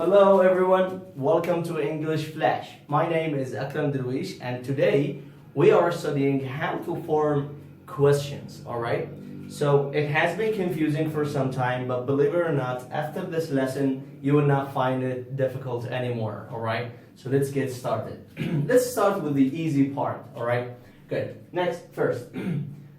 Hello everyone, welcome to English Flash. My name is Akram Darweesh and today we are studying how to form questions, alright? So it has been confusing for some time, but believe it or not, after this lesson you will not find it difficult anymore, alright? So let's get started. Let's start with the easy part, alright? Good. Next, first,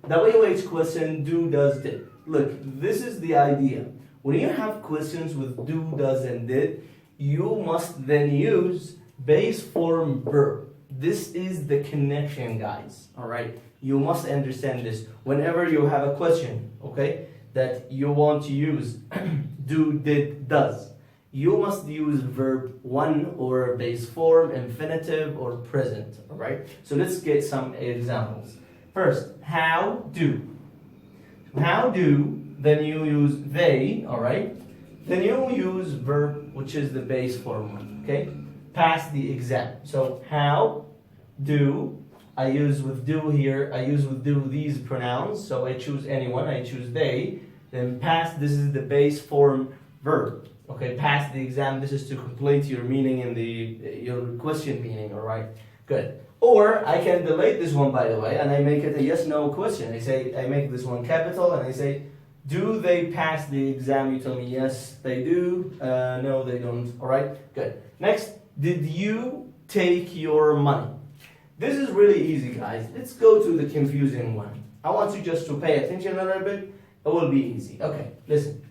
WH question, do, does, did. Look, this is the idea. When you have questions with do, does, and did, you must then use base form verb. This is the connection, guys. Alright? You must understand this. Whenever you have a question, okay, that you want to use do, did, does, you must use verb 1 or base form, infinitive, or present. Alright? So let's get some examples. First, how do. How do. Then you use they, alright? Then you use verb, which is the base form one, okay? Pass the exam. So, how do, I use with do here, I use with do these pronouns, so I choose anyone, I choose they. Then pass, this is the base form verb, okay? Pass the exam, this is to complete your meaning in your question meaning, alright? Good. Or I can delete this one, by the way, and I make it a yes-no question. I make this one capital, and I say, do they pass the exam? You tell me yes, they do. No, they don't. All right, good. Next, did you take your money? This is really easy, guys. Let's go to the confusing one. I want you just to pay attention a little bit. It will be easy. Okay, listen.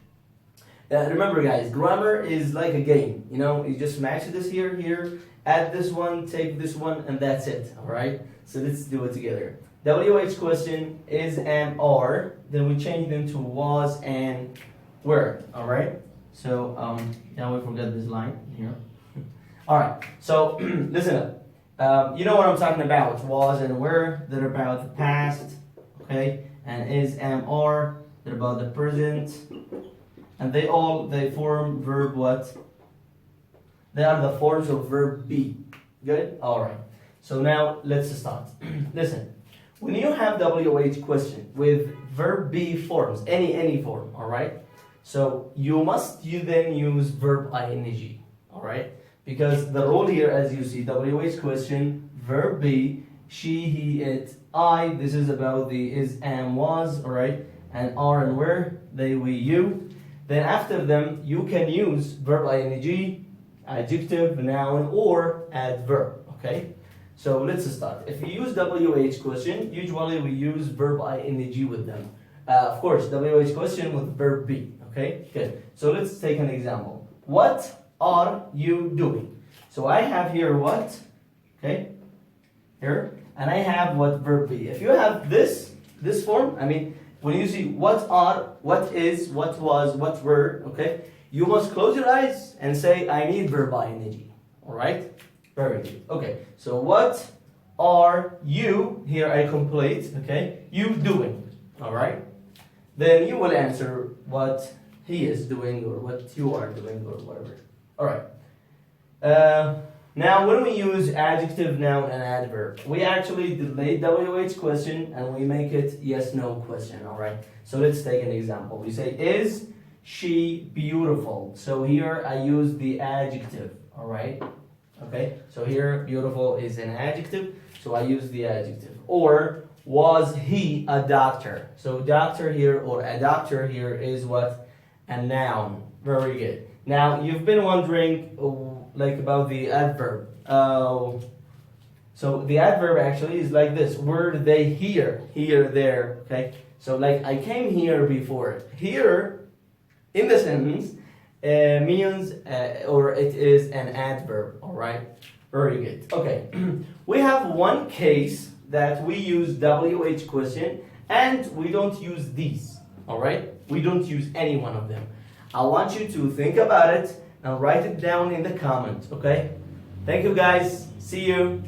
Remember, guys, grammar is like a game. You know, you just match this here, add this one, take this one, and that's it. All right. So let's do it together. WH question is and are, then we change them to was and were, alright? So, now we forget this line here. Alright, so listen up. You know what I'm talking about, was and were, they're about the past, okay? And is and are, they're about the present. And they form verb what? They are the forms of verb be. Good? Alright. So now, let's start. Listen. When you have WH question with verb be forms, any form, alright? So you then use verb ing, alright? Because the rule here, as you see, WH question, verb be, she, he, it, I, this is about the is and was, alright? And are and were, they, we, you. Then after them, you can use verb ing, adjective, noun, or adverb, okay? So let's start. If you use WH question, usually we use verb ing with them. Of course, WH question with verb be. Okay, good. So let's take an example. What are you doing? So I have here what, okay, here, and I have what verb be. If you have this form, I mean, when you see what are, what is, what was, what were, okay, you must close your eyes and say, I need verb ing. All right? Very good. Okay, so what are you, here I complete, okay, you doing, all right? Then you will answer what he is doing or what you are doing or whatever. All right. Now when we use adjective, noun, and adverb, we actually delete WH question and we make it yes-no question, all right? So let's take an example. We say, is she beautiful? So here I use the adjective, all right? Okay, so here beautiful is an adjective, so I use the adjective. Or was he a doctor? So doctor here or a doctor here is what? A noun. Very good. Now you've been wondering like about the adverb. So the adverb actually is like this. Were they here? Here, there. Okay. So like I came here before. Here in the sentence means or it is an adverb, all right? Very good. Okay, we have one case that we use WH question and we don't use these, all right? We don't use any one of them. I want you to think about it and write it down in the comments, okay? Thank you guys. See you.